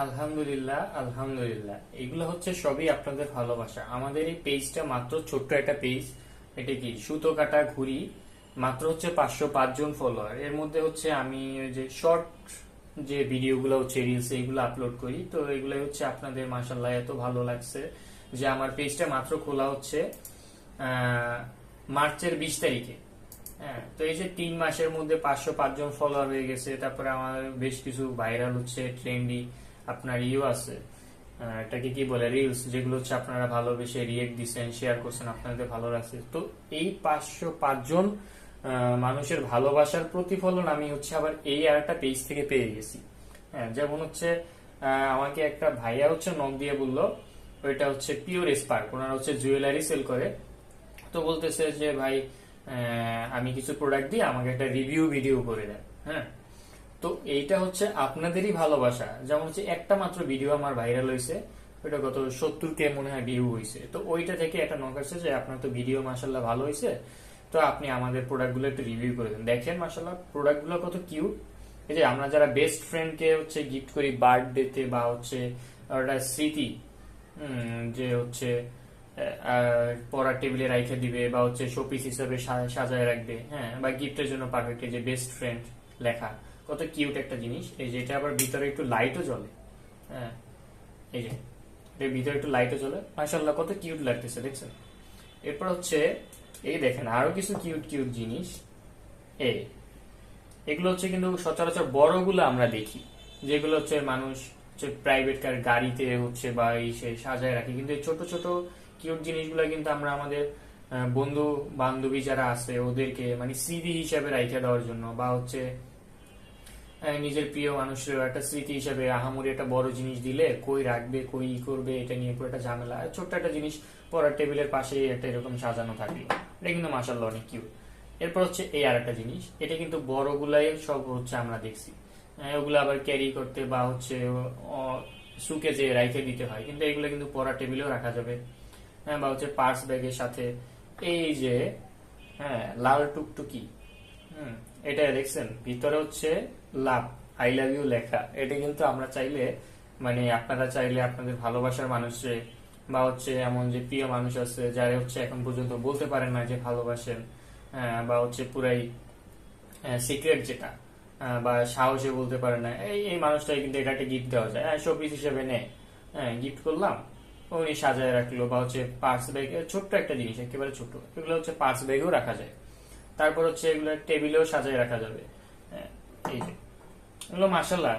আলহামদুলিল্লাহ আলহামদুলিল্লাহ, এগুলো হচ্ছে সবই আপনাদের ভালোবাসা। আমাদের এই পেজটা মাত্র ছোট্ট একটা পেজ। এটা কি সুতো কাটা ঘুড়ি, মাত্র হচ্ছে 505 জন ফলোয়ার। এর মধ্যে হচ্ছে আমি ওই যে শর্ট যে ভিডিওগুলো হচ্ছে রিলস এইগুলো আপলোড করি। তো এগুলো হচ্ছে আপনাদের মাশাল্লাহ এত ভালো লাগছে যে আমার পেজটা মাত্র খোলা হচ্ছে মার্চের 20 তারিখে। হ্যাঁ, তো এই যে 3 মাসের মধ্যে 505 জন ফলোয়ার হয়ে গেছে। তারপরে আমার বেশ কিছু ভাইরাল হচ্ছে ট্রেন্ডি আপনার আছে, এটাকে কি বলে, রিলস, যেগুলো হচ্ছে আপনারা ভালোবেসে রিয়েক্ট দিচ্ছেন, শেয়ার করছেন, আপনাদের ভালো লাগছে। তো এই 505 জন মানুষের ভালোবাসার প্রতিফলন আমি হচ্ছে আবার এই আর একটা পেজ থেকে পেয়ে গেছি। হ্যাঁ, যেমন হচ্ছে আমাকে একটা ভাইয়া হচ্ছে নক দিয়ে বললো, ওইটা হচ্ছে পিওর স্পার্ক, ওনারা হচ্ছে জুয়েলারি সেল করে। তো বলতেছে যে ভাই, আমি কিছু প্রোডাক্ট দিয়ে আমাকে একটা রিভিউ ভিডিও করে দেন। হ্যাঁ, তো এইটা হচ্ছে আপনাদেরই ভালোবাসা। যেমন হচ্ছে একটা মাত্র ভিডিও আমার ভাইরাল হয়েছে, ওইটা গত 70K মনে হয় ভিউ হয়েছে। তো ওইটা থেকে একটা নক আসছে যে আপনার তো ভিডিও মাসাল্লাহ ভালো হয়েছে, তো আপনি আমাদের প্রোডাক্টগুলো একটু রিভিউ করে দেন। দেখেন মাসাল্লাহ প্রোডাক্টগুলো কত কিউট। এই যে আমরা যারা বেস্ট ফ্রেন্ডকে হচ্ছে গিফট করি বার্থডেতে, বা হচ্ছে ওটা স্মৃতি, যে হচ্ছে পড়ার টেবিলে রাইখে দিবে, বা হচ্ছে শোপিস হিসেবে সাজায় রাখবে। হ্যাঁ, বা গিফটের জন্য পারফেক্ট। এই যে বেস্ট ফ্রেন্ড লেখা, কত কিউট একটা জিনিস। এই যে এটা আবার ভিতরে একটু লাইটও জ্বলে। হ্যাঁ, এই যে এর ভিতরে একটু লাইটও জ্বলে, মাশাআল্লাহ কত কিউট লাগতেছে, দেখছেন? এরপর হচ্ছে এই দেখেন আরো কিছু কিউট কিউট জিনিস। এই এগুলো হচ্ছে কিন্তু সচরাচর বড়গুলো আমরা দেখি, যেগুলো হচ্ছে মানুষ হচ্ছে প্রাইভেট কার গাড়িতে হচ্ছে বা এই সে সাজায় রাখি। কিন্তু এই ছোট ছোট কিউট জিনিসগুলো কিন্তু আমরা আমাদের বন্ধু বান্ধবী যারা আছে ওদেরকে মানে স্মৃতি হিসাবে রাইখে দেওয়ার জন্য, বা হচ্ছে নিজের প্রিয় মানুষের একটা স্মৃতি হিসাবে আহামরি একটা বড় জিনিস দিলে কই রাখবে, কই ই করবে, এটা নিয়ে পুরো একটা ঝামেলা। ছোট্ট একটা জিনিস পড়ার টেবিলের পাশে একটা এরকম সাজানো থাকলো, এটা কিন্তু মাশাআল্লাহ অনেক কিউট। এরপর হচ্ছে এই আর একটা জিনিস, এটা কিন্তু বড়গুলাই সব হচ্ছে আমরা দেখছি। ওগুলো আবার ক্যারি করতে বা হচ্ছে সুকে যে রাইখে দিতে হয়, কিন্তু এগুলো কিন্তু পড়ার টেবিলেও রাখা যাবে। হ্যাঁ, বা হচ্ছে পার্স ব্যাগের সাথে এই যে, হ্যাঁ, লাল টুকটুকি। হুম, এটা দেখছেন ভিতরে হচ্ছে লাভ, আই লাভ ইউ লেখা। এটা কিন্তু আমরা চাইলে, মানে আপনারা চাইলে আপনাদের ভালোবাসার মানুষে, বা হচ্ছে এমন যে প্রিয় মানুষ আছে যারা হচ্ছে এখন পর্যন্ত বলতে পারেন না যে ভালোবাসেন, বা হচ্ছে পুরাই সিক্রেট যেটা, বা সাহসে বলতে পারে না, এই এই মানুষটাই কিন্তু এটা একটা গিফট দেওয়া যায়। শোপিস হিসেবে নেয়, হ্যাঁ, গিফট করলাম, উনি সাজায় রাখলো। বা হচ্ছে পার্স ব্যাগ, ছোট্ট একটা জিনিস, একেবারে ছোট, এগুলো হচ্ছে পার্স ব্যাগেও রাখা যায়। তারপর হচ্ছে এগুলো টেবিলেও সাজায় রাখা যাবে। হ্যাঁ, এই যে এগুলো মাশাআল্লাহ